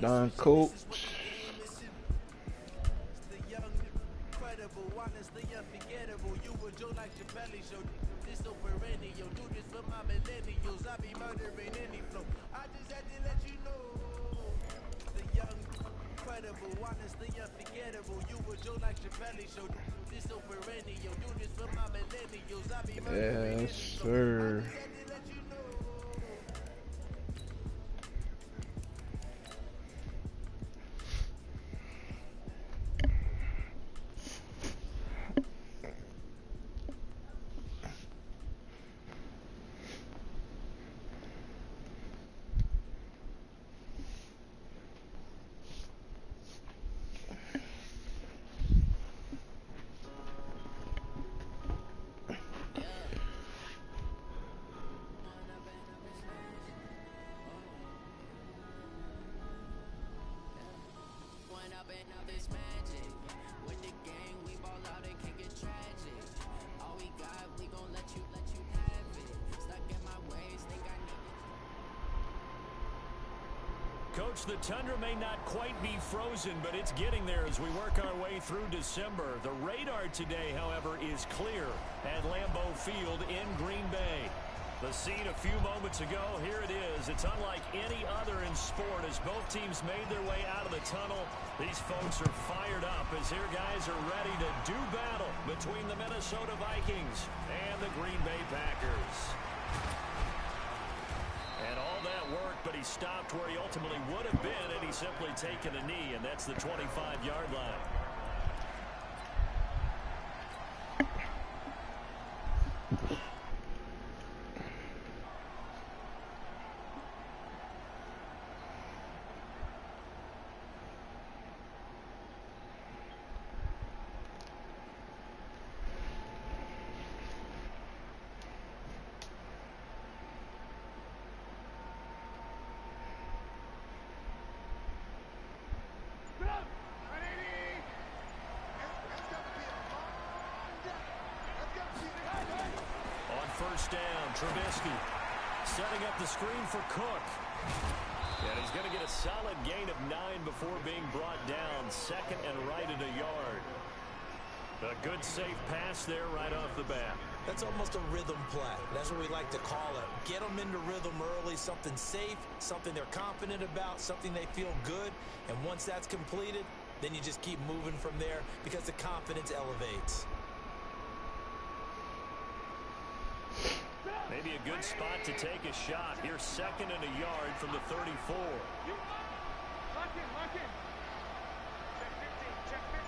Don Coach. Yes, sir. Coach, the tundra may not quite be frozen, but it's getting there as we work our way through December. The radar today, however, is clear at Lambeau Field in Green Bay. The scene a few moments ago, here it is. It's unlike any other in sport as both teams made their way out of the tunnel. These folks are fired up as their guys are ready to do battle between the Minnesota Vikings and the Green Bay Packers. And all that work, but he stopped where he ultimately would have been had he simply taken a knee, and that's the 25-yard line. First down, Trubisky setting up the screen for Cook. And he's going to get a solid gain of 9 before being brought down. Second and right at a yard. A good safe pass there right off the bat. That's almost a rhythm play. That's what we like to call it. Get them into rhythm early, something safe, something they're confident about, something they feel good. And once that's completed, then you just keep moving from there because the confidence elevates. Maybe a good spot to take a shot. Here's second and a yard from the 34. Lock in. Check 15.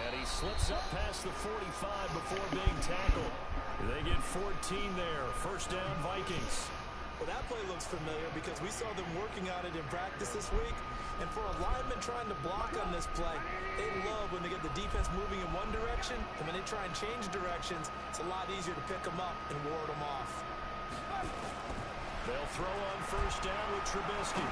And he slips up past the 45 before being tackled. They get 14 there. First down, Vikings. Well, that play looks familiar because we saw them working on it in practice this week. And for a lineman trying to block on this play, they love when they get the defense moving in one direction. And when they try and change directions, it's a lot easier to pick them up and ward them off. They'll throw on first down with Trubisky.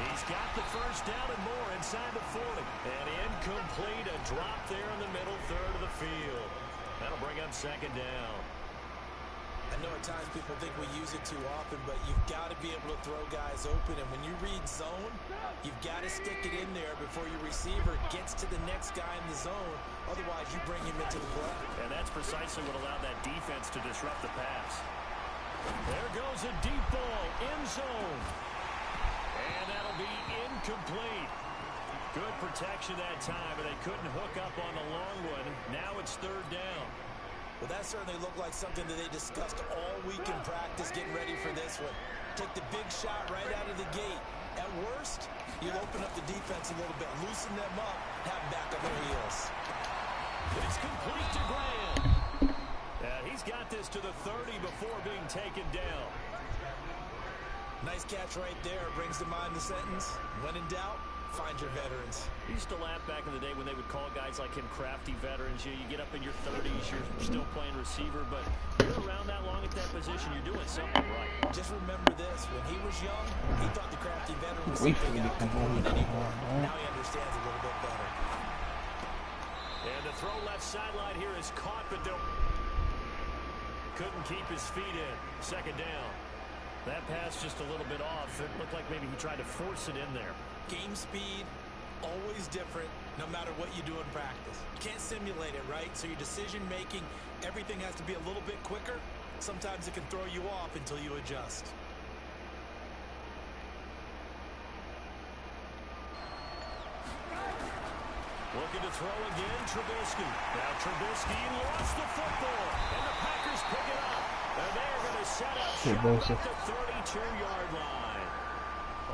He's got the first down and more inside the 40. And incomplete, a drop there in the middle third of the field. That'll bring up second down. I know at times people think we use it too often, but you've got to be able to throw guys open. And when you read zone, you've got to stick it in there before your receiver gets to the next guy in the zone. Otherwise, you bring him into the play. And that's precisely what allowed that defense to disrupt the pass. There goes a deep ball, end zone. And that'll be incomplete. Good protection that time, but they couldn't hook up on the long one. Now it's third down. Well, that certainly looked like something that they discussed all week in practice, getting ready for this one. Take the big shot right out of the gate. At worst, you'll open up the defense a little bit, loosen them up, have them back on their heels. It's complete to Graham. And he's got this to the 30 before being taken down. Nice catch right there. Brings to mind the sentence, when in doubt, find your veterans. I used to laugh back in the day when they would call guys like him crafty veterans. You get up in your 30s, you're still playing receiver, but you're around that long at that position, you're doing something right. Just remember this, when he was young, he thought the crafty veteran was something out anymore. Now he understands a little bit better. And the throw left sideline here is caught, but they'll... couldn't keep his feet in. Second down. That pass just a little bit off. It looked like maybe he tried to force it in there. Game speed, always different, no matter what you do in practice. You can't simulate it, right? So your decision-making, everything has to be a little bit quicker. Sometimes it can throw you off until you adjust. Looking to throw again, Trubisky. Now Trubisky lost the football, and the Packers pick it up. And they're going to set up shop at the 32-yard line.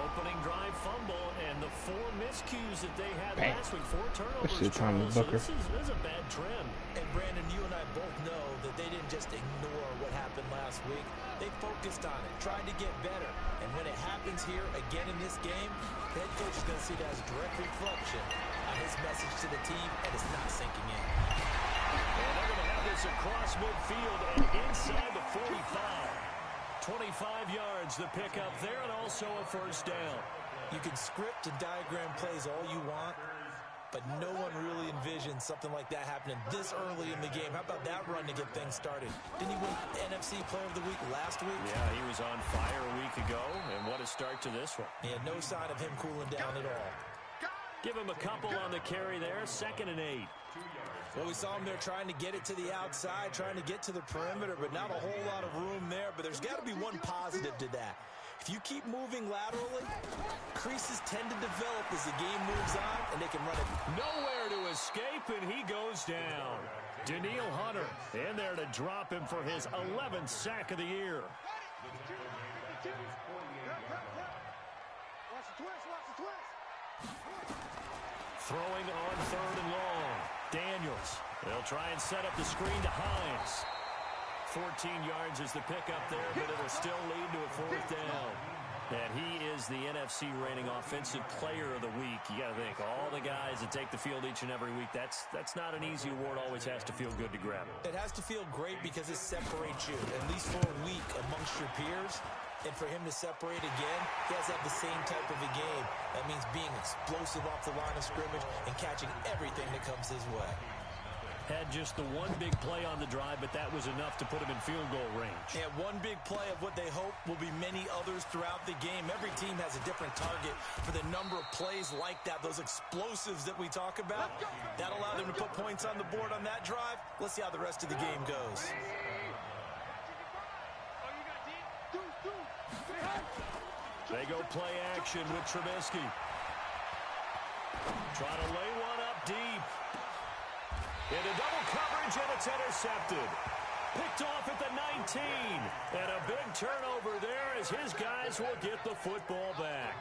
Opening drive fumble, and the 4 miscues that they had last week, 4 turnovers. So this is a bad trend. And Brandon, you and I both know that they didn't just ignore what happened last week. They focused on it, tried to get better. And when it happens here again in this game, the head coach is going to see that as a direct reflection on his message to the team, and it's not sinking in. And they're going to have this across midfield and inside the 45. 25 yards the pickup there, and also a first down. You can script and diagram plays all you want, but no one really envisioned something like that happening this early in the game. How about that run to get things started? Didn't he win NFC Player of the Week last week? Yeah, he was on fire a week ago, and what a start to this one. Yeah, no sign of him cooling down at all. Give him a couple on the carry there, 2nd and 8. Well, we saw him there trying to get it to the outside, trying to get to the perimeter, but not a whole lot of room there. But there's got to be one positive to that. If you keep moving laterally, creases tend to develop as the game moves on, and they can run it. Nowhere to escape, and he goes down. Daniil Hunter in there to drop him for his 11th sack of the year. Throwing on 3rd and long. Daniels. They'll try and set up the screen to Hines. 14 yards is the pickup there, but it'll still lead to a 4th down. And he is the NFC reigning offensive player of the week. You got to think, all the guys that take the field each and every week, that's not an easy award. Always has to feel good to grab it. It has to feel great because it separates you, at least for a week, amongst your peers. And for him to separate again, he has to have the same type of a game. That means being explosive off the line of scrimmage and catching everything that comes his way. Had just the one big play on the drive, but that was enough to put him in field goal range. Yeah, one big play of what they hope will be many others throughout the game. Every team has a different target for the number of plays like that, those explosives that we talk about. That allowed them to put points on the board on that drive. Let's see how the rest of the game goes. They go play action with Trubisky. Trying to lay one up deep. Into double coverage, and it's intercepted. Picked off at the 19. And a big turnover there as his guys will get the football back.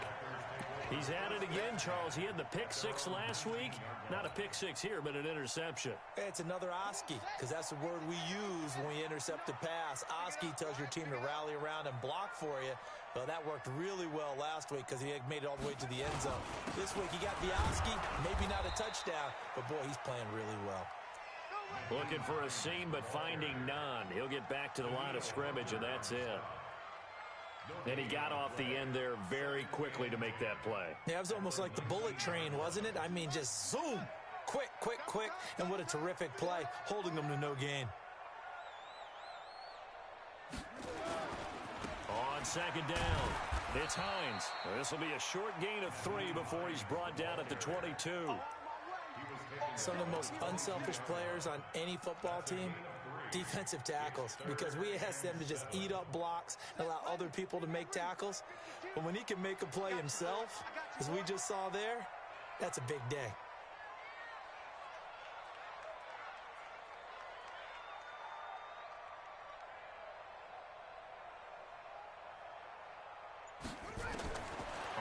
He's at it again, Charles. He had the pick 6 last week. Not a pick 6 here, but an interception. It's another Oski, because that's the word we use when we intercept a pass. Oski tells your team to rally around and block for you. Well, that worked really well last week because he had made it all the way to the end zone. This week he got the Oski, maybe not a touchdown, but boy, he's playing really well. Looking for a seam, but finding none. He'll get back to the line of scrimmage, and that's it. And he got off the end there very quickly to make that play. Yeah, it was almost like the bullet train, wasn't it? I mean, just zoom. Quick, quick, quick. And what a terrific play, holding them to no gain. On 2nd down, it's Hines. This will be a short gain of 3 before he's brought down at the 22. Some of the most unselfish players on any football team, defensive tackles, because we ask them to just eat up blocks and allow other people to make tackles. But when he can make a play himself, as we just saw there, that's a big day.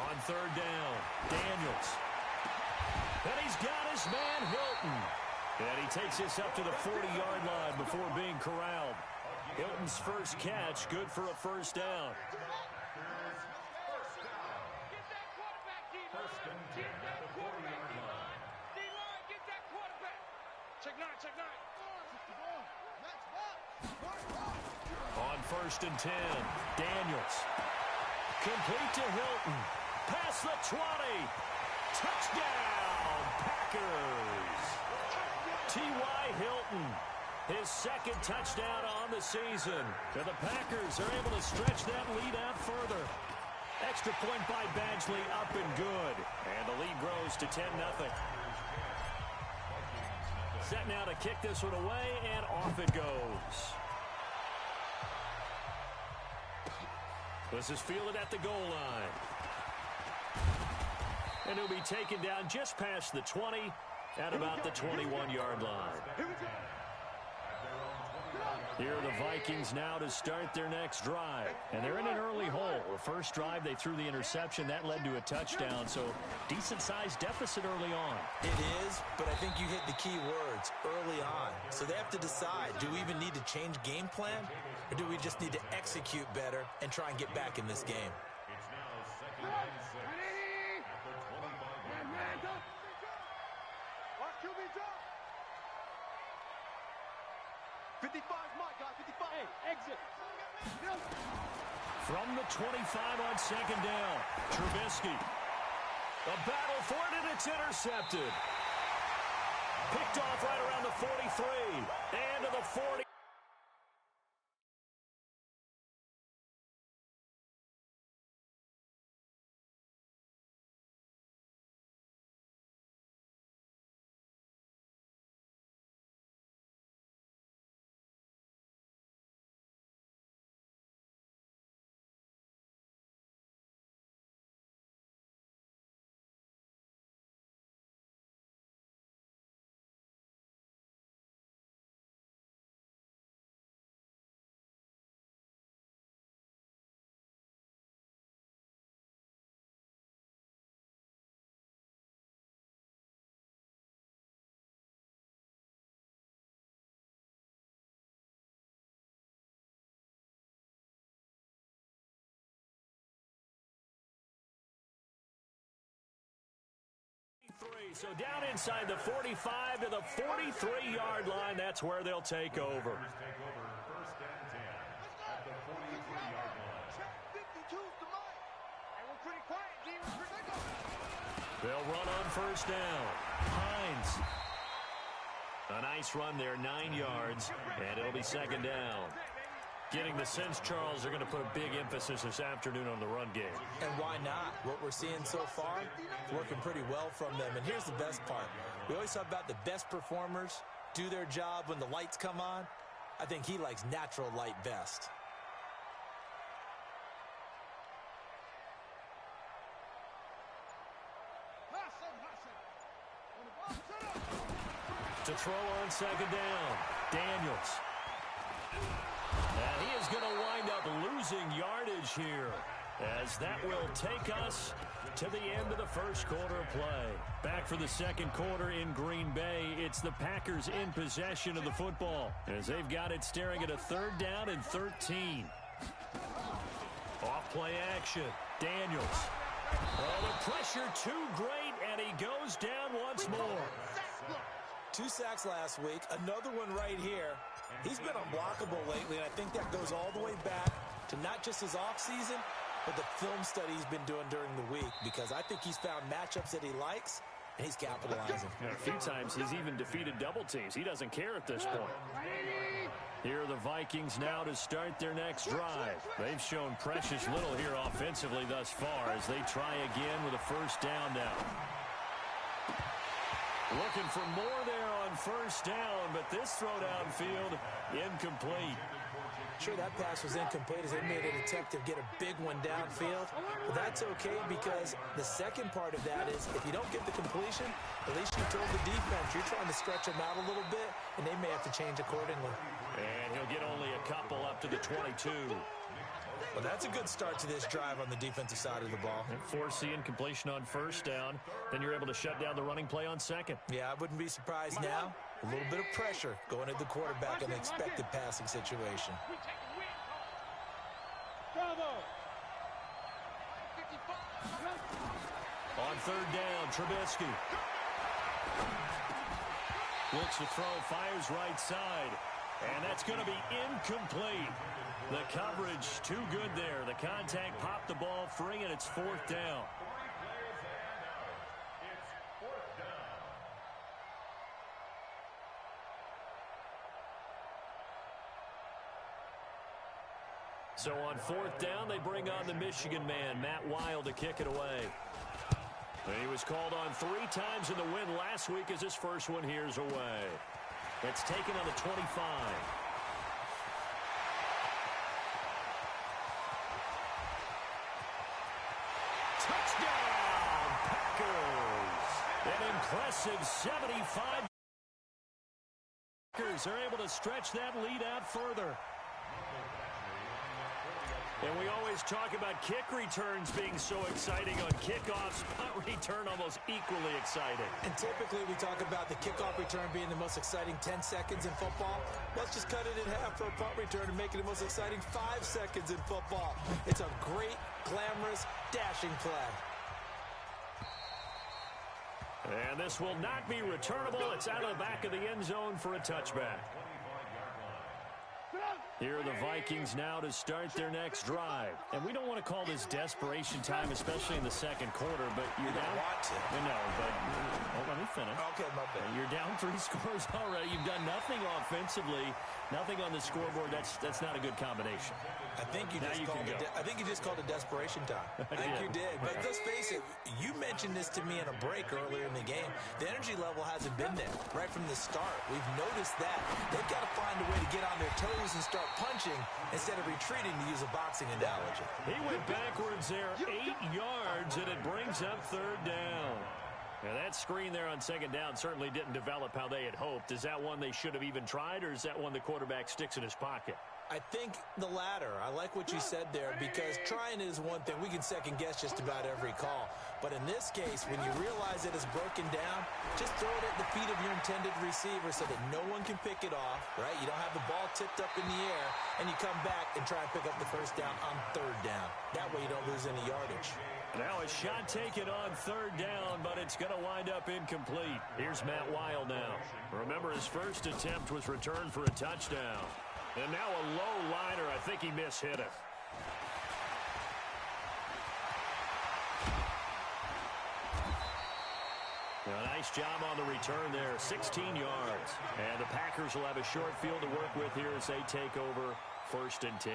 On 3rd down, Daniels. And he's got his man, Hilton. And he takes this up to the 40-yard line before being corralled. Hilton's first catch, good for a first down. On 1st and 10, Daniels. Complete to Hilton. Past the 20. Touchdown, Packers. T.Y. Hilton His second touchdown on the season. And the Packers are able to stretch that lead out further. Extra point by Badgley, up and good. And the lead grows to 10-0. Set now to kick this one away, and off it goes. This is fielded at the goal line. And he'll be taken down just past the 20 at about the 21-yard line. Here are the Vikings now to start their next drive. And they're in an early hole. The first drive, they threw the interception. That led to a touchdown. So decent-sized deficit early on. It is, but I think you hit the key words, early on. So they have to decide, do we even need to change game plan? Or do we just need to execute better and try and get back in this game? From the 25 on second down, Trubisky. A battle for it, and it's intercepted. Picked off right around the 43 and to the 40. So down inside the 45 to the 43-yard line. That's where they'll take over. They'll run on first down. Hines. A nice run there, 9 yards, and it'll be second down. Getting the sense, Charles, they're going to put a big emphasis this afternoon on the run game. And why not? What we're seeing so far, working pretty well from them. And here's the best part. We always talk about the best performers do their job when the lights come on. I think he likes natural light best. To throw on second down, Daniels. And he is going to wind up losing yardage here, as that will take us to the end of the first quarter of play. Back for the second quarter in Green Bay. It's the Packers in possession of the football, as they've got it staring at a 3rd down and 13. Off play action. Daniels. Oh, the pressure too great, and he goes down once more. 2 sacks last week, another one right here. He's been unblockable lately, and I think that goes all the way back to not just his offseason, but the film study he's been doing during the week, because I think he's found matchups that he likes, and he's capitalizing. A few times he's even defeated double teams. He doesn't care at this point. Here are the Vikings now to start their next drive. They've shown precious little here offensively thus far as they try again with a first down now. Looking for more there on first down, but this throw downfield incomplete. Sure, that pass was incomplete as they made an attempt to get a big one downfield. But that's okay, because the second part of that is if you don't get the completion, at least you told the defense you're trying to stretch them out a little bit, and they may have to change accordingly. And he'll get only a couple up to the 22. Well, that's a good start to this drive on the defensive side of the ball. And force the incompletion on first down. Then you're able to shut down the running play on second. Yeah, I wouldn't be surprised now. A little bit of pressure going at the quarterback in an expected passing situation. On 3rd down, Trubisky. Looks to throw, fires right side. And that's going to be incomplete. The coverage too good there. The contact popped the ball free, and it's 4th down. So on 4th down, they bring on the Michigan man, Matt Wild, to kick it away. He was called on 3 times in the win last week as his first one here's away. It's taken on the 25. Touchdown, Packers! An impressive 75. Packers are able to stretch that lead out further. And we always talk about kick returns being so exciting on kickoffs. Punt return almost equally exciting. And typically we talk about the kickoff return being the most exciting 10 seconds in football. Let's just cut it in half for a punt return and make it the most exciting 5 seconds in football. It's a great, glamorous, dashing play. And this will not be returnable. It's out of the back of the end zone for a touchback. Here are the Vikings now to start their next drive. And we don't want to call this desperation time, especially in the second quarter, but you're down. Want to. No, but let me finish. Okay, my bad. You're down 3 scores already. You've done nothing offensively, nothing on the scoreboard. That's not a good combination. I think you just called it desperation time. I think you did. But let's face it, you mentioned this to me in a break earlier in the game. The energy level hasn't been there right from the start. We've noticed that. They've got to find a way to get on their toes and start punching instead of retreating, to use a boxing analogy. He went backwards there 8 yards, and it brings up 3rd down. Now, that screen there on 2nd down certainly didn't develop how they had hoped. Is that one they should have even tried, or is that one the quarterback sticks in his pocket? I think the latter. I like what you said there, because trying is one thing. We can second-guess just about every call. But in this case, when you realize it is broken down, just throw it at the feet of your intended receiver so that no one can pick it off, right? You don't have the ball tipped up in the air, and you come back and try and pick up the 1st down on 3rd down. That way you don't lose any yardage. Now a shot taken on 3rd down, but it's going to wind up incomplete. Here's Matt Wild now. Remember, his first attempt was returned for a touchdown. And now a low liner. I think he mishit it. A nice job on the return there, 16 yards. And the Packers will have a short field to work with here as they take over 1st and 10.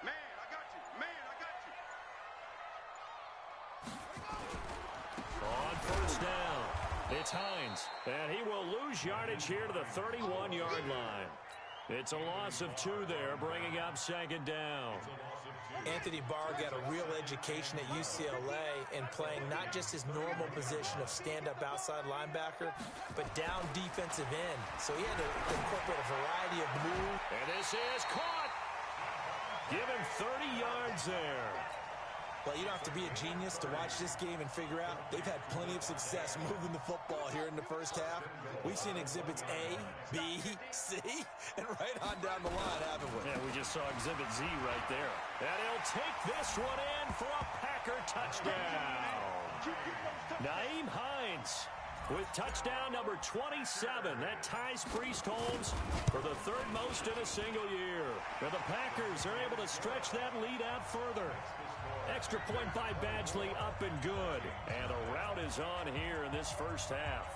Man, I got you. Man, I got you. On 1st down, it's Hines, and he will lose yardage here to the 31-yard line. It's a loss of 2 there, bringing up 2nd down. Anthony Barr got a real education at UCLA in playing not just his normal position of stand-up outside linebacker, but down defensive end. So he had to incorporate a variety of moves. And this is caught. Give him 30 yards there. Well, you don't have to be a genius to watch this game and figure out they've had plenty of success moving the football here in the first half. We've seen exhibits A, B, C, and right on down the line, haven't we? Yeah, we just saw exhibit Z right there. And he'll take this one in for a Packer touchdown. Nyheim Hines with touchdown number 27. That ties Priest Holmes for the 3rd most in a single year. Now the Packers are able to stretch that lead out further. Extra point by Badgley, up and good. And a rout is on here in this first half.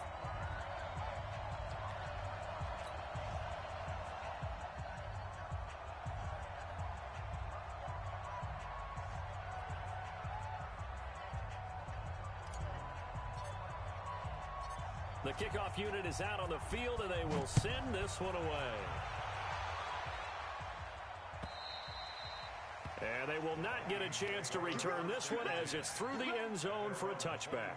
The kickoff unit is out on the field, and they will send this one away. And they will not get a chance to return this one as it's through the end zone for a touchback.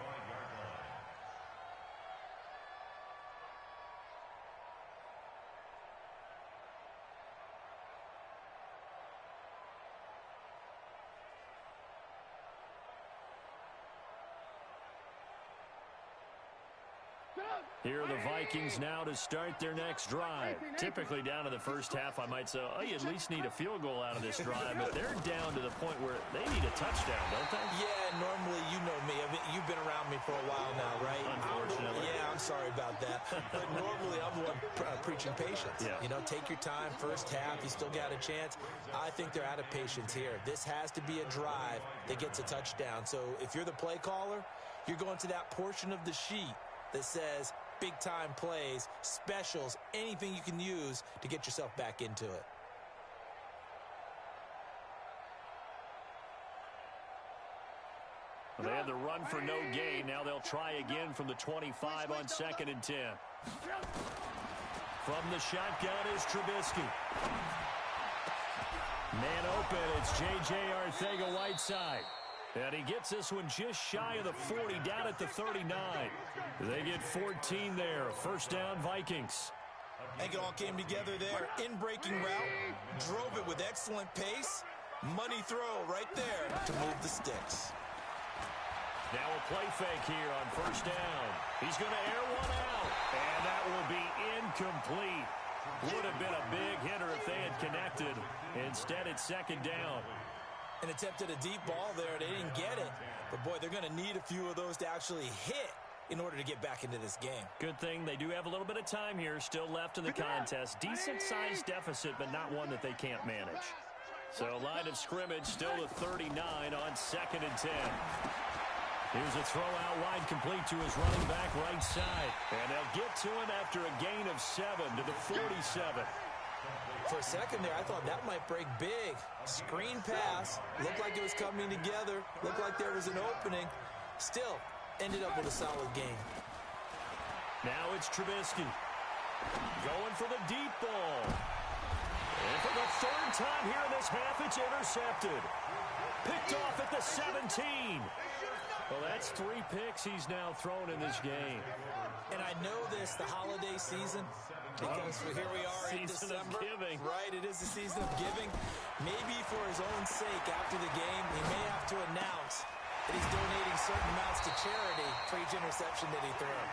Here are the Vikings now to start their next drive. Typically down to the first half, I might say, oh, you at least need a field goal out of this drive, but they're down to the point where they need a touchdown, don't they? Yeah, normally, you know me. I mean, you've been around me for a while now, right? Unfortunately. Yeah, I'm sorry about that. But normally, I'm the one preaching patience. Yeah. You know, take your time. First half, you still got a chance. I think they're out of patience here. This has to be a drive that gets a touchdown. So if you're the play caller, you're going to that portion of the sheet that says big-time plays, specials, anything you can use to get yourself back into it. Well, they had the run for no gain. Now they'll try again from the 25 on 2nd and 10. From the shotgun is Trubisky. Man open, it's J.J. Arcega-Whiteside. And he gets this one just shy of the 40, down at the 39. They get 14 there. First down, Vikings. I think it all came together there. In-breaking route, drove it with excellent pace. Money throw right there to move the sticks. Now a play fake here on first down. He's going to air one out, and that will be incomplete. Would have been a big hitter if they had connected. Instead, it's second down. And attempted a deep ball there. They didn't get it. But, boy, they're going to need a few of those to actually hit in order to get back into this game. Good thing they do have a little bit of time here still left in the contest. Decent-sized deficit, but not one that they can't manage. So line of scrimmage still the 39 on 2nd and 10. Here's a throw out wide complete to his running back right side. And they'll get to him after a gain of 7 to the 47. For a second there, I thought that might break big. Screen pass. Looked like it was coming together. Looked like there was an opening. Still, ended up with a solid game. Now it's Trubisky. Going for the deep ball. And for the third time here in this half, it's intercepted. Picked off at the 17. Well, that's 3 picks he's now thrown in this game. And I know this, the holiday season, because here we are in December. Giving. Right, it is the season of giving. Maybe for his own sake after the game, he may have to announce that he's donating certain amounts to charity for each interception that he threw.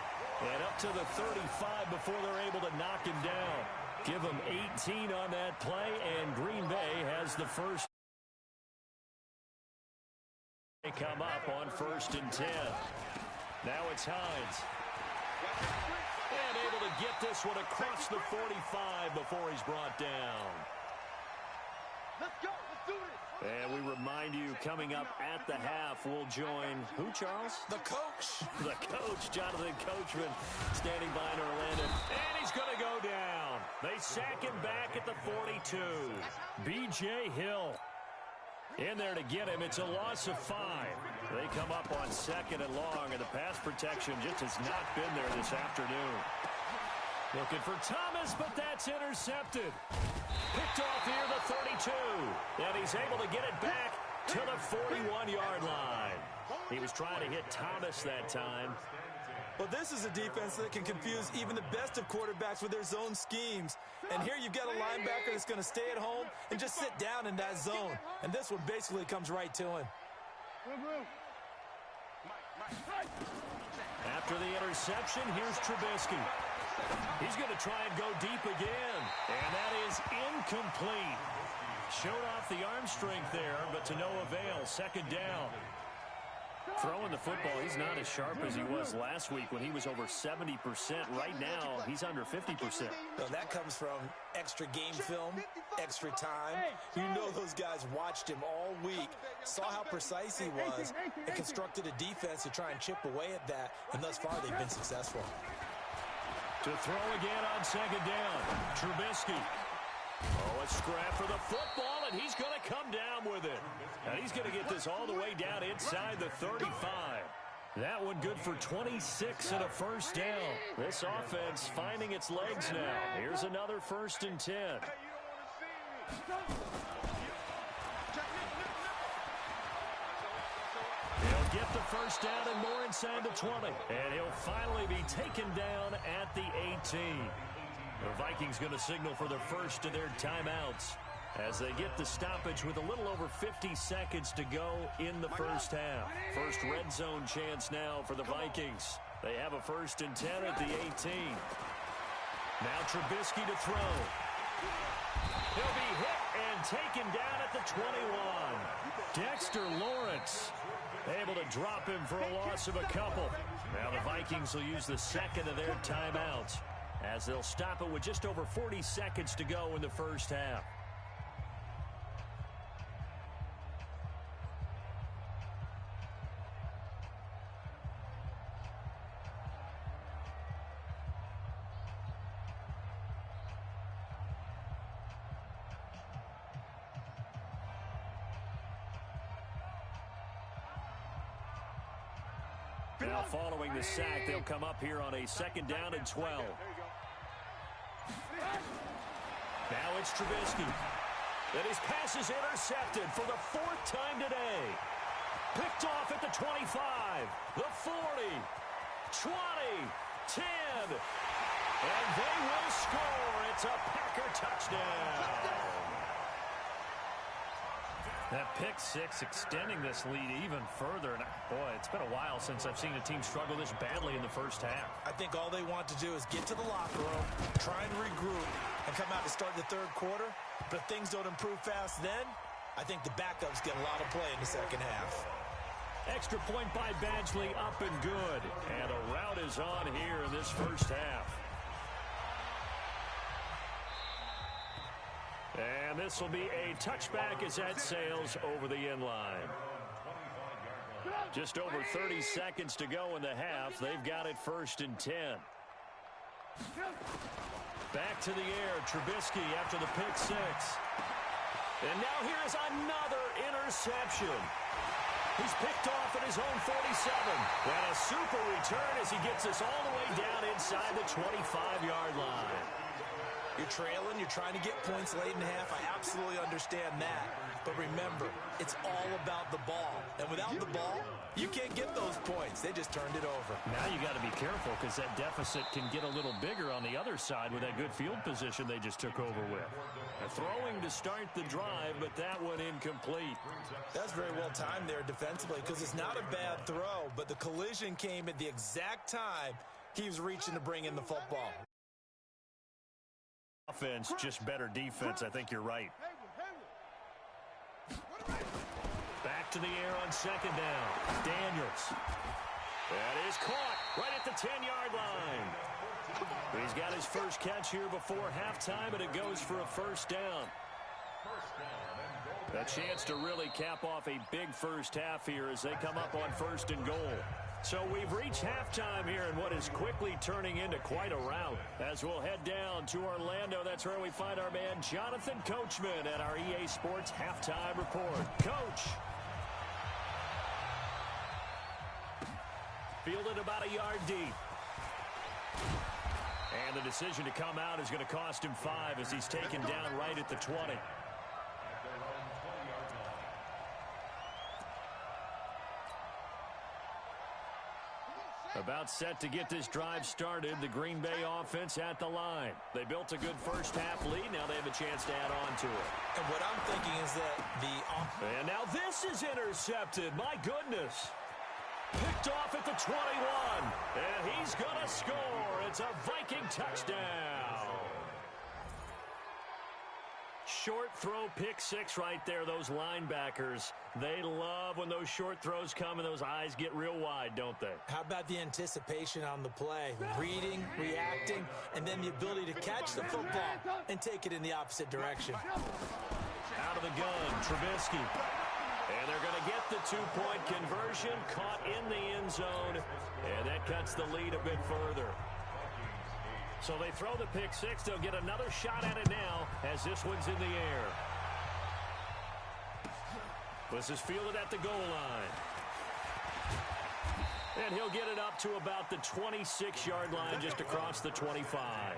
And up to the 35 before they're able to knock him down. Give him 18 on that play, and Green Bay has the first. They come up on 1st and 10. Now it's Hines. And able to get this one across the 45 before he's brought down. Let's go. Let's do it. And we remind you, coming up at the half, we'll join who, Charles? The coach. The coach, Jonathan Coachman, standing by in Orlando. And he's going to go down. They sack him back at the 42. B.J. Hill in there to get him. It's a loss of 5. They come up on 2nd and long, and the pass protection just has not been there this afternoon. Looking for Thomas, but that's intercepted. Picked off here, the 32. And he's able to get it back to the 41-yard line. He was trying to hit Thomas that time. Well, this is a defense that can confuse even the best of quarterbacks with their zone schemes. And here you've got a linebacker that's going to stay at home and just sit down in that zone. And this one basically comes right to him. After the interception, here's Trubisky. He's going to try and go deep again. And that is incomplete. Showed off the arm strength there, but to no avail. 2nd down. Throwing the football, he's not as sharp as he was last week when he was over 70%. Right now, he's under 50%. Well, that comes from extra game film, extra time. You know those guys watched him all week, saw how precise he was, and constructed a defense to try and chip away at that. And thus far, they've been successful. To throw again on 2nd down. Trubisky. Oh, a scrap for the football, and he's going to come down with it. And he's going to get this all the way down inside the 35. That one good for 26 and a first down. This offense finding its legs now. Here's another 1st and 10. He'll get the first down and more inside the 20. And he'll finally be taken down at the 18. The Vikings going to signal for the first of their timeouts as they get the stoppage with a little over 50 seconds to go in the first half. First red zone chance now for the Vikings. They have a 1st and 10 at the 18. Now Trubisky to throw. He'll be hit and taken down at the 21. Dexter Lawrence able to drop him for a loss of a couple. Now the Vikings will use the 2nd of their timeouts as they'll stop it with just over 40 seconds to go in the first half. Now following the sack, they'll come up here on a 2nd down and 12. Now it's Trubisky. And his pass is intercepted for the 4th time today. Picked off at the 25, the 40, 20, 10. And they will score. It's a Packer touchdown. That pick 6 extending this lead even further. And boy, it's been a while since I've seen a team struggle this badly in the first half. I think all they want to do is get to the locker room, try and regroup, and come out to start the 3rd quarter. But if things don't improve fast then, I think the backups get a lot of play in the 2nd half. Extra point by Badgley, up and good. And a rout is on here in this first half. And this will be a touchback as that sails over the end line. Just over 30 seconds to go in the half. They've got it 1st and 10. Back to the air, Trubisky after the pick 6. And now here is another interception. He's picked off at his own 47. And a super return as he gets us all the way down inside the 25-yard line. You're trailing, you're trying to get points late in the half. I absolutely understand that. But remember, it's all about the ball. And without the ball, you can't get those points. They just turned it over. Now you got to be careful because that deficit can get a little bigger on the other side with that good field position they just took over with. Throwing to start the drive, but that one incomplete. That's very well timed there defensively because it's not a bad throw, but the collision came at the exact time he was reaching to bring in the football. Offense, just better defense. I think you're right. Back to the air on 2nd down. Daniels. That is caught right at the 10-yard line. He's got his first catch here before halftime, and it goes for a 1st down. A chance to really cap off a big first half here as they come up on 1st and goal. So we've reached halftime here in what is quickly turning into quite a rout. As we'll head down to Orlando, that's where we find our man Jonathan Coachman at our EA Sports Halftime Report. Coach. Fielded about a yard deep. And the decision to come out is going to cost him 5 as he's taken down right at the 20. About set to get this drive started, the Green Bay offense at the line. They built a good first half lead. Now they have a chance to add on to it. And what I'm thinking is that And now this is intercepted. My goodness. Picked off at the 21. And he's going to score. It's a Viking touchdown. Short throw, pick 6 right there. Those linebackers, they love when those short throws come and those eyes get real wide, don't they? How about the anticipation on the play? Reading, reacting, and then the ability to catch the football and take it in the opposite direction. Out of the gun, Trubisky. And they're going to get the 2-point conversion, caught in the end zone, and that cuts the lead a bit further. So they throw the pick 6. They'll get another shot at it now as this one's in the air. This is fielded at the goal line. And he'll get it up to about the 26-yard line just across the 25.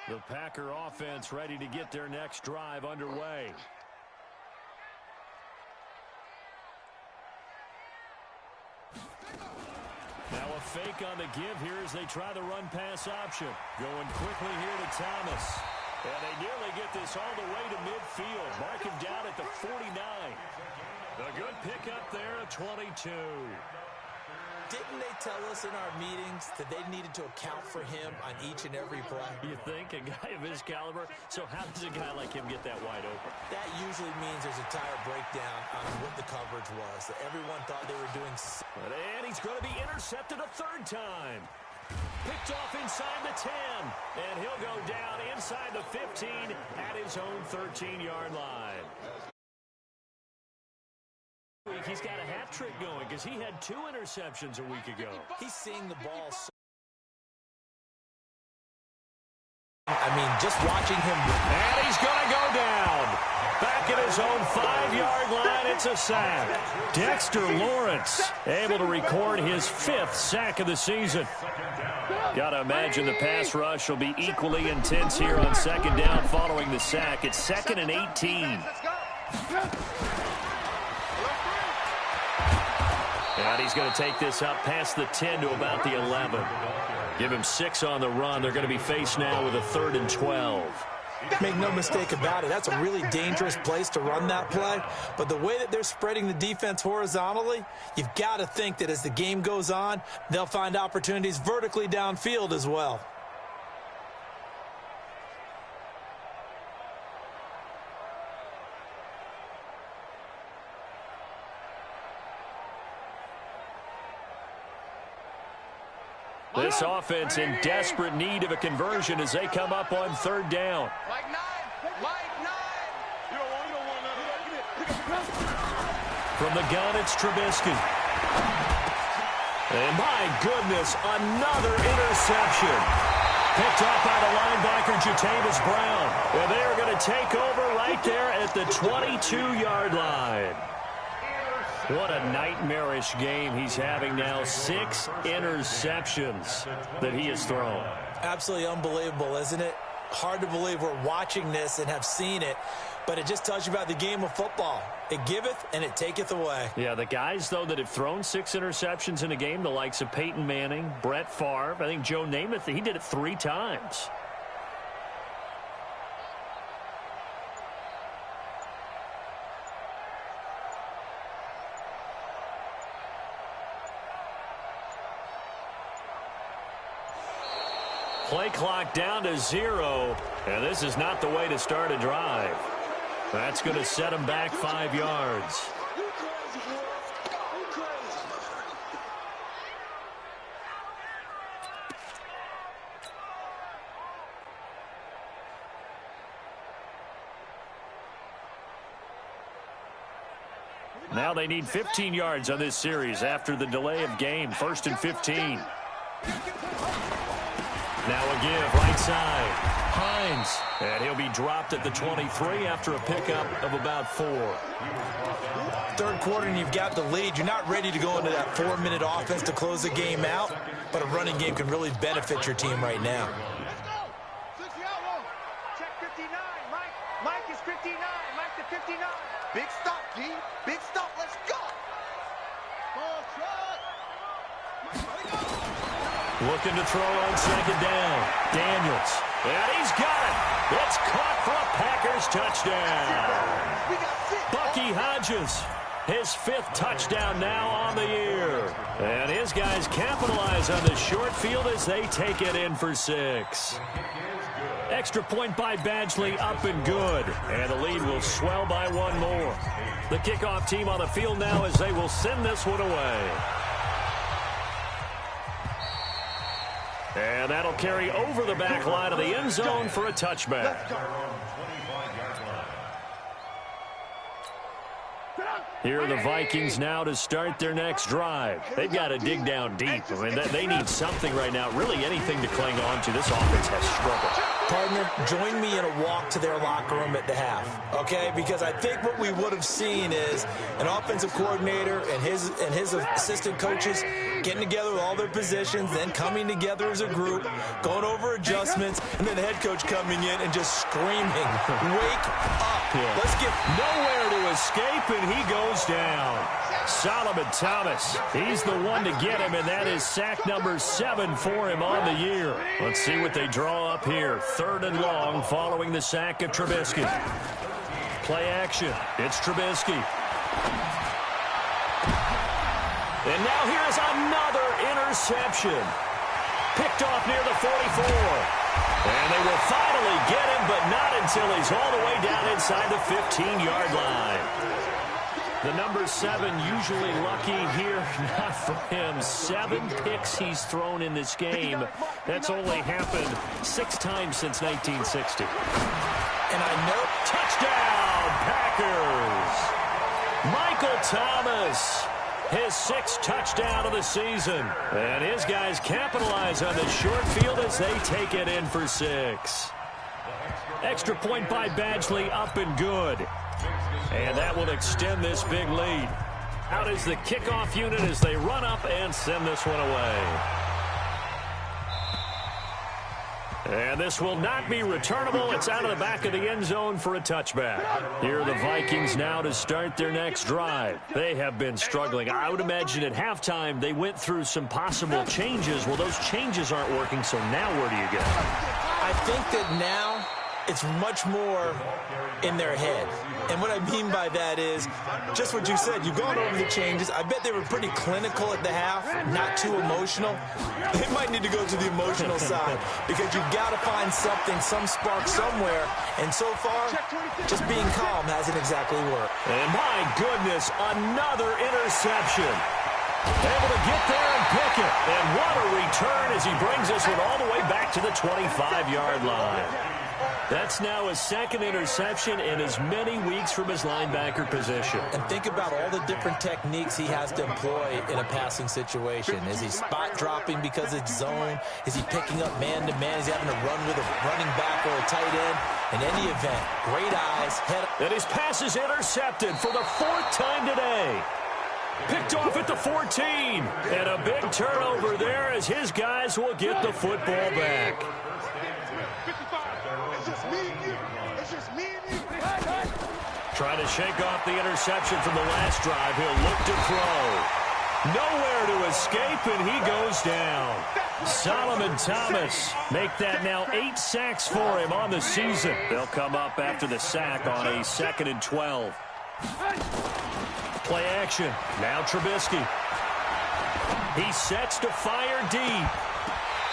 The Packer offense ready to get their next drive underway. Now a fake on the give here as they try the run-pass option. Going quickly here to Thomas. And they nearly get this all the way to midfield. Mark him down at the 49. A good pickup there at 22. Didn't they tell us in our meetings that they needed to account for him on each and every play? You think? A guy of his caliber? So how does a guy like him get that wide open? That usually means there's a tire breakdown on what the coverage was. That everyone thought they were doing. And he's going to be intercepted a third time. Picked off inside the 10. And he'll go down inside the 15 at his own 13-yard line. He's got a hat trick going because he had 2 interceptions a week ago. He's seeing the ball. I mean, just watching him. And he's going to go down. Back at his own 5-yard line, it's a sack. Dexter Lawrence able to record his 5th sack of the season. Got to imagine the pass rush will be equally intense here on second down following the sack. It's 2nd and 18. And he's going to take this up past the 10 to about the 11. Give him 6 on the run. They're going to be faced now with a 3rd and 12. Make no mistake about it. That's a really dangerous place to run that play. But the way that they're spreading the defense horizontally, you've got to think that as the game goes on, they'll find opportunities vertically downfield as well. This offense in desperate need of a conversion as they come up on 3rd down. From the gun, it's Trubisky. And my goodness, another interception. Picked up by the linebacker, Jatavis Brown. And they are going to take over right there at the 22-yard line. What a nightmarish game he's having now. 6 interceptions that he has thrown. Absolutely unbelievable, isn't it? Hard to believe we're watching this and have seen it, but it just tells you about the game of football. It giveth and it taketh away. Yeah, the guys, though, that have thrown 6 interceptions in a game, the likes of Peyton Manning, Brett Favre, I think Joe Namath, he did it 3 times. Play clock down to 0, and this is not the way to start a drive. That's going to set him back 5 yards. Now they need 15 yards on this series after the delay of game. 1st and 15. Now a give, right side. Hines. And he'll be dropped at the 23 after a pickup of about 4. 3rd quarter and you've got the lead. You're not ready to go into that 4-minute offense to close the game out, but a running game can really benefit your team right now. Check 59, Mike. Mike is 59. Mike to 59. Big stop, G. Big stop. Let's go. Ball shot. Looking to throw on 2nd down. Daniels. And he's got it. It's caught for a Packers touchdown. Bucky Hodges, his 5th touchdown now on the year. And his guys capitalize on the short field as they take it in for 6. Extra point by Badgley, up and good. And the lead will swell by 1 more. The kickoff team on the field now as they will send this one away. And that'll carry over the back line of the end zone for a touchback. Here are the Vikings now to start their next drive. They've got to dig down deep. I mean, they need something right now, really anything to cling on to. This offense has struggled. Partner, join me in a walk to their locker room at the half, okay? Because I think what we would have seen is an offensive coordinator and his assistant coaches getting together with all their positions, then coming together as a group, going over adjustments, and then the head coach coming in and just screaming, wake up. Yeah. Let's get nowhere to escape, and he goes down. Solomon Thomas, he's the one to get him, and that is sack number 7 for him on the year. Let's see what they draw up here. 3rd and long following the sack of Trubisky. Play action. It's Trubisky. And now here's another interception. Picked off near the 44. And they will finally get him, but not until he's all the way down inside the 15-yard line. The number 7 usually lucky here, not for him. 7 picks he's thrown in this game. That's only happened 6 times since 1960. And I know, Touchdown, Packers! Michael Thomas, his 6th touchdown of the season. And his guys capitalize on the short field as they take it in for 6. Extra point by Badgley, up and good. And that will extend this big lead. Out is the kickoff unit as they run up and send this one away. And this will not be returnable. It's out of the back of the end zone for a touchback. Here are the Vikings now to start their next drive. They have been struggling. I would imagine at halftime they went through some possible changes. Well, those changes aren't working, so now where do you go? I think that now it's much more in their head. And what I mean by that is just what you said. You've gone over the changes. I bet they were pretty clinical at the half, not too emotional. They might need to go to the emotional side because you've got to find something, some spark somewhere. And so far, just being calm hasn't exactly worked. And my goodness, another interception. Able to get there and pick it. And what a return as he brings this one all the way back to the 25-yard line. That's now his 2nd interception in as many weeks from his linebacker position. And think about all the different techniques he has to employ in a passing situation. Is he spot dropping because it's zone? Is he picking up man-to-man? Is he having to run with a running back or a tight end? In any event, great eyes. Head. And his pass is intercepted for the 4th time today. Picked off at the 14. And a big turnover there as his guys will get the football back. Trying to shake off the interception from the last drive. He'll look to throw. Nowhere to escape, and he goes down. Solomon Thomas make that now 8 sacks for him on the season. They'll come up after the sack on a 2nd and 12. Play action. Now Trubisky. He sets to fire deep.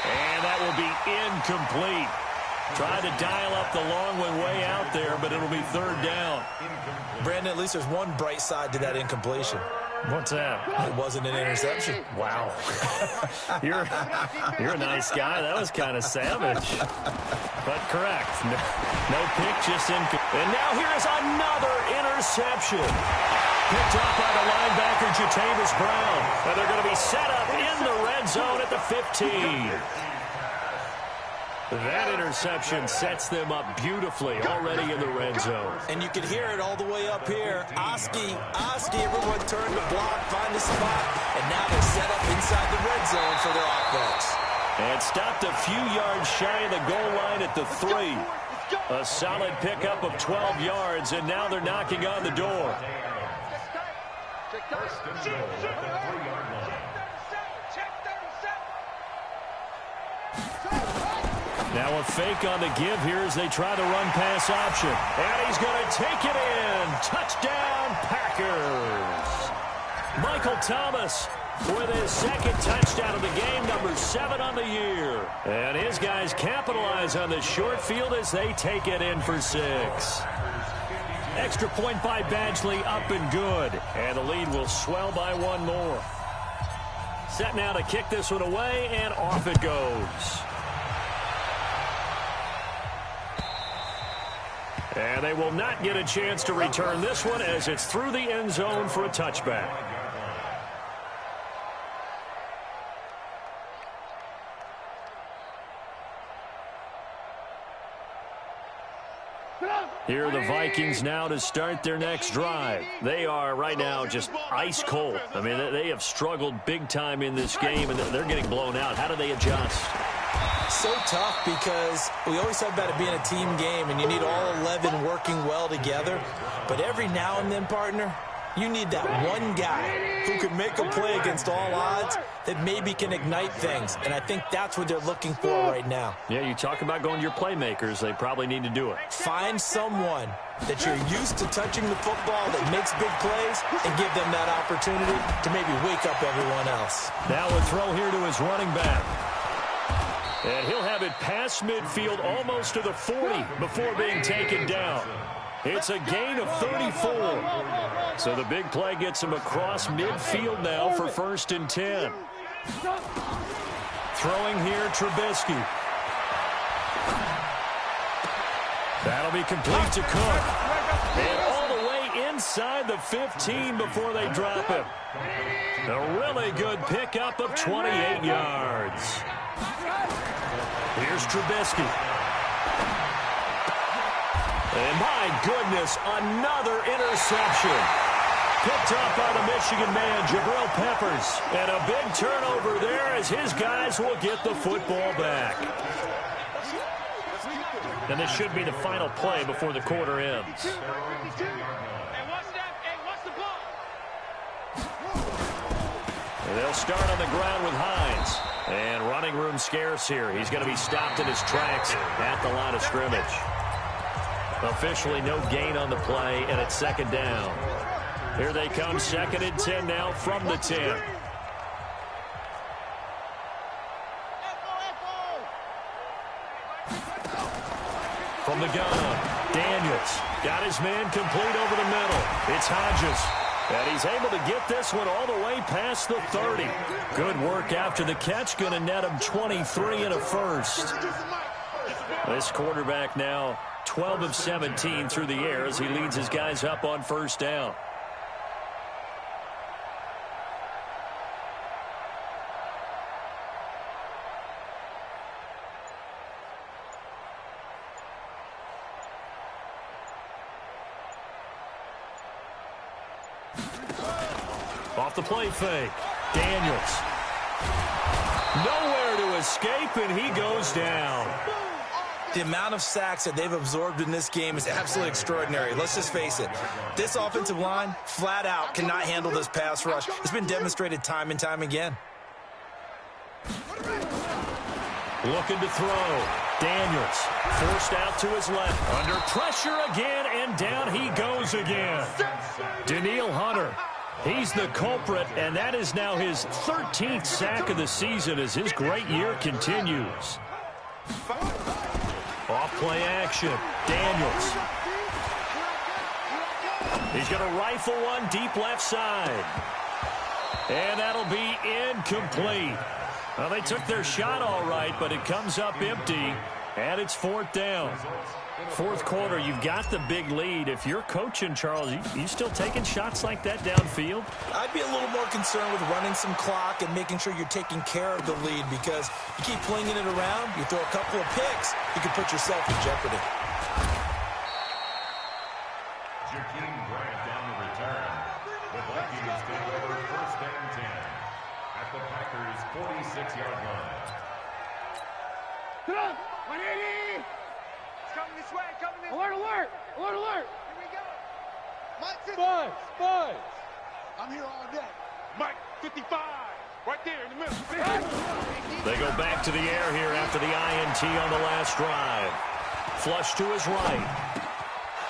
And that will be incomplete. Tried to dial up the long one way out there, but it'll be 3rd down. Brandon, at least there's one bright side to that incompletion. What's that? It wasn't an interception. Wow. You're a nice guy. That was kind of savage. But correct. No pick, just incomplete. And now here is another interception. Picked off by the linebacker, Jatavis Brown. And they're going to be set up in the red zone at the 15. That interception sets them up beautifully already in the red zone. And you can hear it all the way up here. Oski, everyone turned to block, find a spot, and now they're set up inside the red zone for their offense. And stopped a few yards shy of the goal line at the 3. A solid pickup of 12 yards, and now they're knocking on the door. Now a fake on the give here as they try the run-pass option. And he's going to take it in. Touchdown, Packers. Michael Thomas with his 2nd touchdown of the game, number 7 on the year. And his guys capitalize on the short field as they take it in for 6. Extra point by Badgley, up and good. And the lead will swell by 1 more. Set now to kick this one away, and off it goes. And they will not get a chance to return this one as it's through the end zone for a touchback. Here are the Vikings now to start their next drive. They are right now just ice cold. I mean, they have struggled big time in this game, and they're getting blown out. How do they adjust? So tough because we always talk about it being a team game, and you need all 11 working well together. But every now and then, partner, you need that one guy who can make a play against all odds that maybe can ignite things. And I think that's what they're looking for right now. Yeah, you talk about going to your playmakers. They probably need to do it. Find someone that you're used to touching the football that makes big plays and give them that opportunity to maybe wake up everyone else. Now a throw here to his running back. And he'll have it past midfield almost to the 40 before being taken down. It's a gain of 34. So the big play gets him across midfield now for 1st and 10. Throwing here, Trubisky. That'll be complete to Cook. And all the way inside the 15 before they drop him. A really good pickup of 28 yards. Here's Trubisky. And my goodness, another interception. Picked up by the Michigan man, Jabril Peppers. And a big turnover there as his guys will get the football back. And this should be the final play before the quarter ends. They'll start on the ground with Hines. And running room scarce here. He's going to be stopped in his tracks at the line of scrimmage. Officially no gain on the play, and it's 2nd down. Here they come, 2nd and 10 now from the 10. From the gun, Daniels got his man complete over the middle. It's Hodges. And he's able to get this one all the way past the 30. Good work after the catch. Going to net him 23 and a first. This quarterback now 12 of 17 through the air as he leads his guys up on 1st down. Off the play fake. Daniels. Nowhere to escape, and he goes down. The amount of sacks that they've absorbed in this game is absolutely extraordinary. Let's just face it. This offensive line, flat out, cannot handle this pass rush. It's been demonstrated time and time again. Looking to throw. Daniels forced out to his left. Under pressure again, and down he goes again. Danielle Hunter. He's the culprit, and that is now his 13th sack of the season as his great year continues. Off-play action. Daniels. He's going to rifle one deep left side. And that'll be incomplete. Well, they took their shot all right, but it comes up empty, and it's 4th down. 4th quarter, you've got the big lead. If you're coaching, Charles, you still taking shots like that downfield? I'd be a little more concerned with running some clock and making sure you're taking care of the lead, because you keep flinging it around, you throw a couple of picks, you can put yourself in jeopardy. Jakeem Grant on the return. The Vikings take over 1st and 10 at the Packers' 46-yard line. 180! It's coming this way, coming this way. Alert, alert! Alert, alert! Here we go. Mike 55. Spies! I'm here all day. Mike 55. Right there in the middle. They go back to the air here after the INT on the last drive. Flush to his right.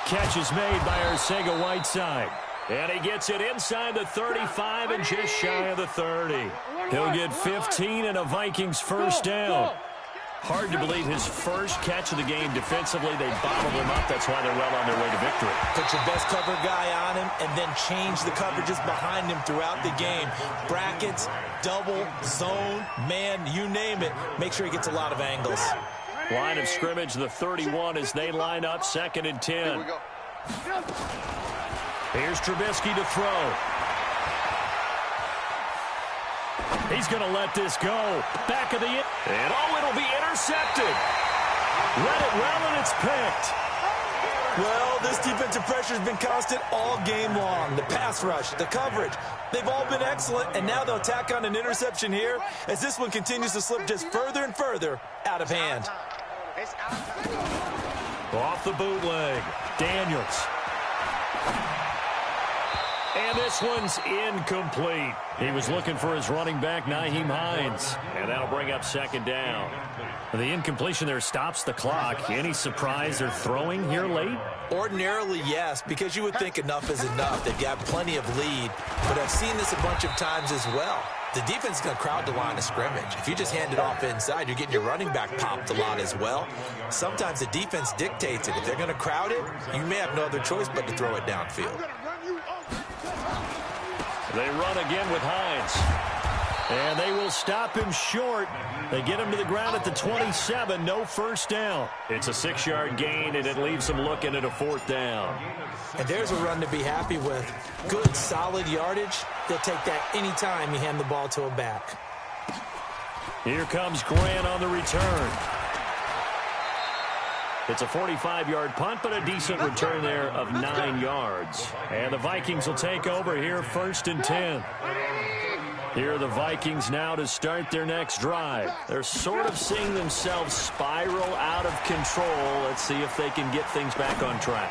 Catch is made by Arcega-Whiteside. And he gets it inside the 35 and just shy of the 30. He'll get 15 and a Vikings 1st down. Hard to believe his first catch of the game defensively. They bottled him up. That's why they're well on their way to victory. Put your best cover guy on him and then change the coverages behind him throughout the game. Brackets, double, zone, man, you name it. Make sure he gets a lot of angles. Line of scrimmage, the 31 as they line up 2nd and 10. Here's Trubisky to throw. He's going to let this go. Back of the... And, it'll be intercepted. Read it well, and it's picked. Well, this defensive pressure has been constant all game long. The pass rush, the coverage, they've all been excellent, and now they'll tack on an interception here as this one continues to slip just further and further out of hand. Off the bootleg. Daniels. And this one's incomplete. He was looking for his running back, Nyheim Hines. And that'll bring up second down. The incompletion there stops the clock. Any surprise they're throwing here late? Ordinarily, yes, because you would think enough is enough. They've got plenty of lead, but I've seen this a bunch of times as well. The defense is going to crowd the line of scrimmage. If you just hand it off inside, you're getting your running back popped a lot as well. Sometimes the defense dictates it. If they're going to crowd it, you may have no other choice but to throw it downfield. They run again with Hines. And they will stop him short. They get him to the ground at the 27. No first down. It's a 6-yard gain, and it leaves them looking at a 4th down. And there's a run to be happy with. Good, solid yardage. They'll take that any time you hand the ball to a back. Here comes Grant on the return. It's a 45-yard punt, but a decent return there of 9 yards. And the Vikings will take over here, 1st and 10. Here are the Vikings now to start their next drive. They're sort of seeing themselves spiral out of control. Let's see if they can get things back on track.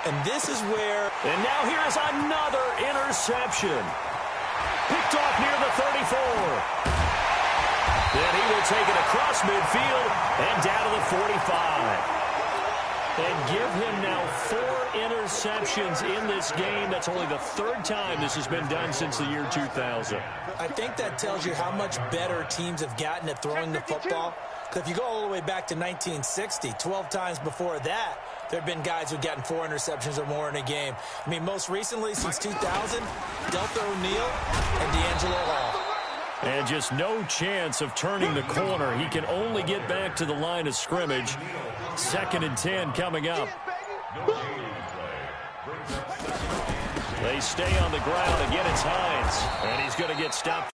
And this is where... And now here is another interception. Picked off near the 34. Then he will take it across midfield and down to the 45. And give him now 4 interceptions in this game. That's only the 3rd time this has been done since the year 2000. I think that tells you how much better teams have gotten at throwing the football. Because if you go all the way back to 1960, 12 times before that, there have been guys who've gotten 4 interceptions or more in a game. I mean, most recently, since 2000, Delta O'Neal and D'Angelo Hall. And just no chance of turning the corner. He can only get back to the line of scrimmage. 2nd and 10 coming up. They stay on the ground. Again, it's Hines. And he's going to get stopped.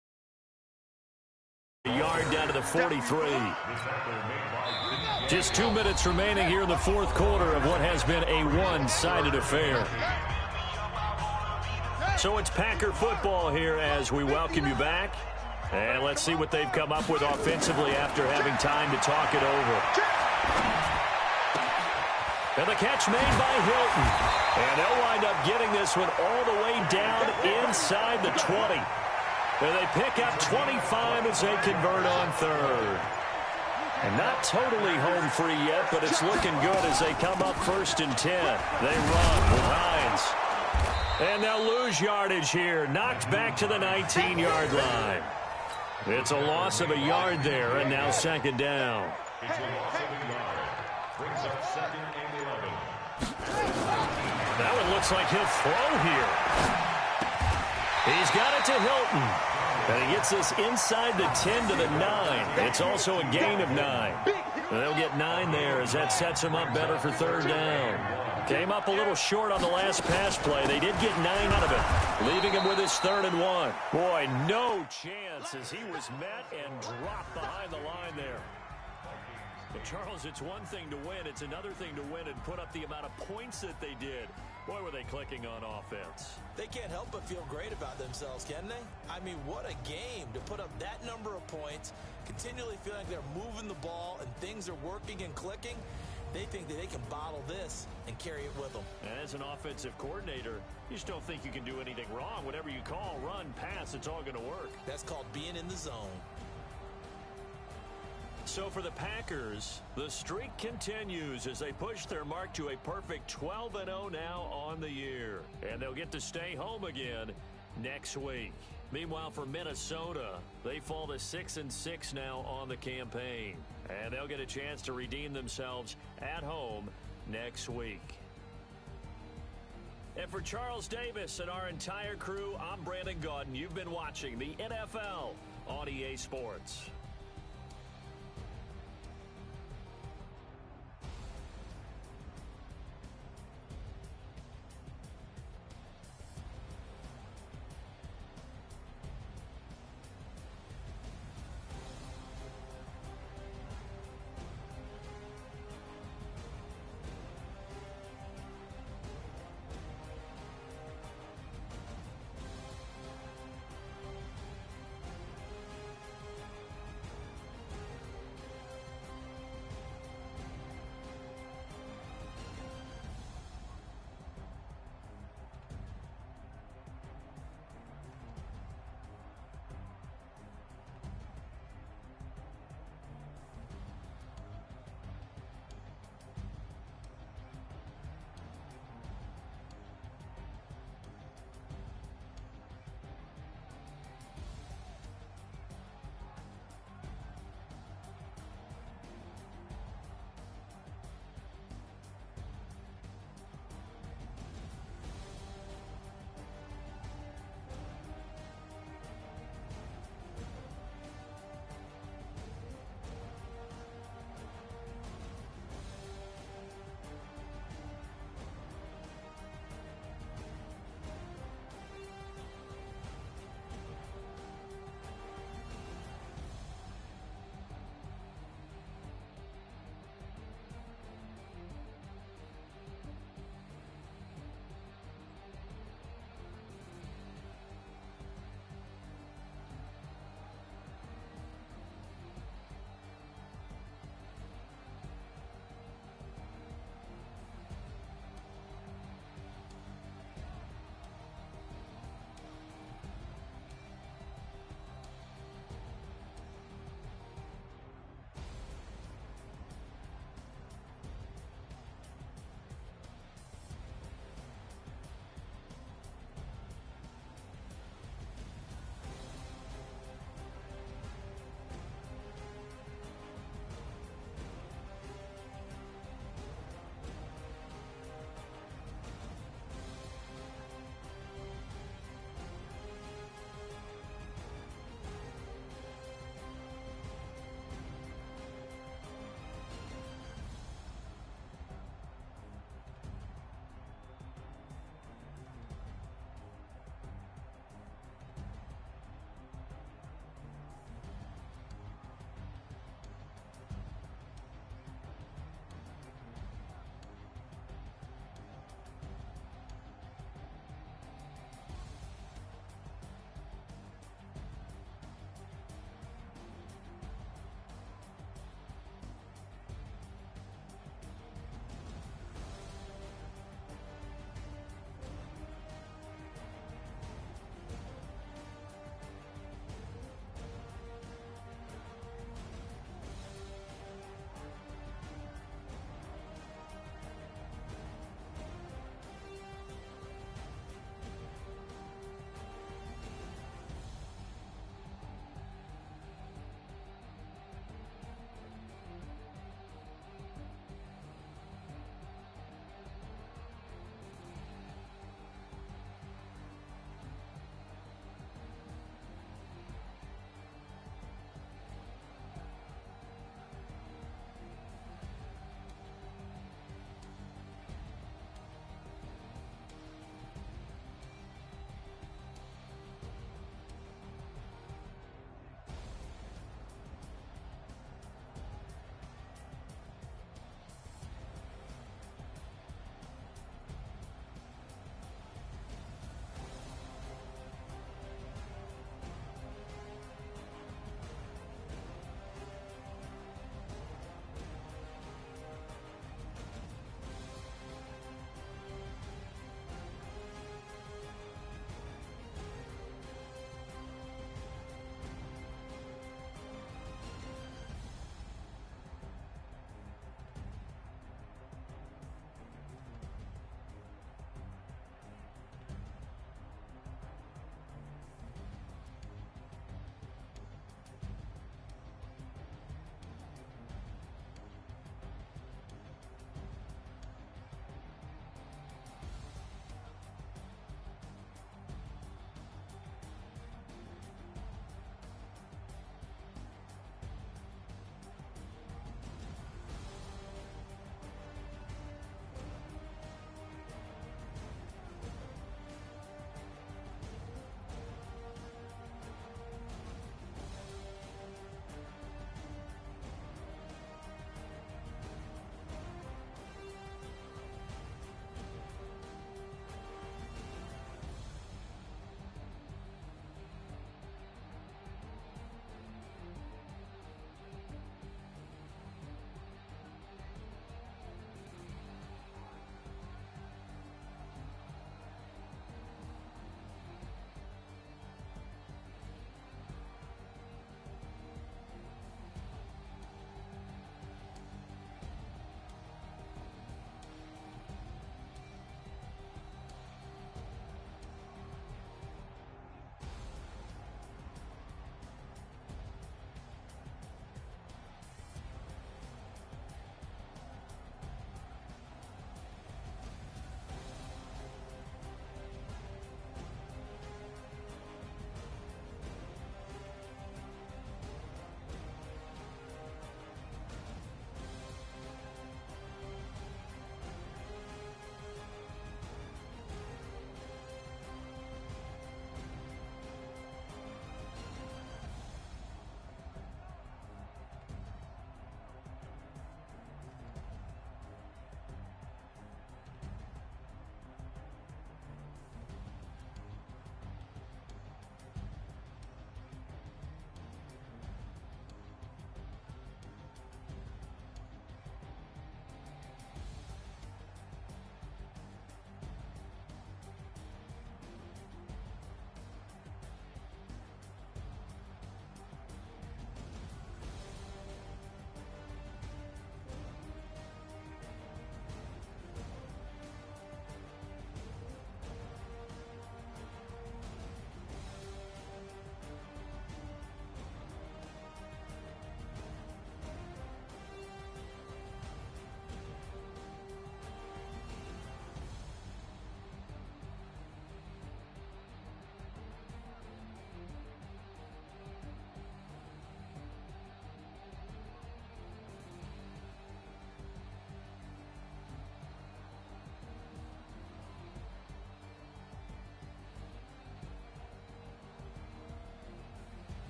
A yard down to the 43. Just 2 minutes remaining here in the 4th quarter of what has been a one-sided affair. So it's Packer football here as we welcome you back. And let's see what they've come up with offensively after having time to talk it over. And the catch made by Hilton. And they'll wind up getting this one all the way down inside the 20. And they pick up 25 as they convert on 3rd. And not totally home free yet, but it's looking good as they come up 1st and 10. They run with Hines. And they'll lose yardage here. Knocked back to the 19-yard line. It's a loss of a yard there, and now 2nd down. That one looks like he'll throw here. He's got it to Hilton. And he gets this inside the 10 to the 9. It's also a gain of 9. They'll get 9 there as that sets him up better for 3rd down. Came up a little short on the last pass play. They did get 9 out of it, leaving him with his 3rd and 1. Boy, no chance as he was met and dropped behind the line there. But, Charles, it's one thing to win. It's another thing to win and put up the amount of points that they did. Boy, were they clicking on offense. They can't help but feel great about themselves, can they? I mean, what a game to put up that number of points, continually feeling like they're moving the ball and things are working and clicking. They think that they can bottle this and carry it with them. And as an offensive coordinator, you just don't think you can do anything wrong. Whatever you call, run, pass, it's all going to work. That's called being in the zone. So for the Packers, the streak continues as they push their mark to a perfect 12-0 now on the year. And they'll get to stay home again next week. Meanwhile, for Minnesota, they fall to 6-6 now on the campaign. And they'll get a chance to redeem themselves at home next week. And for Charles Davis and our entire crew, I'm Brandon Gaudin. You've been watching the NFL on EA Sports.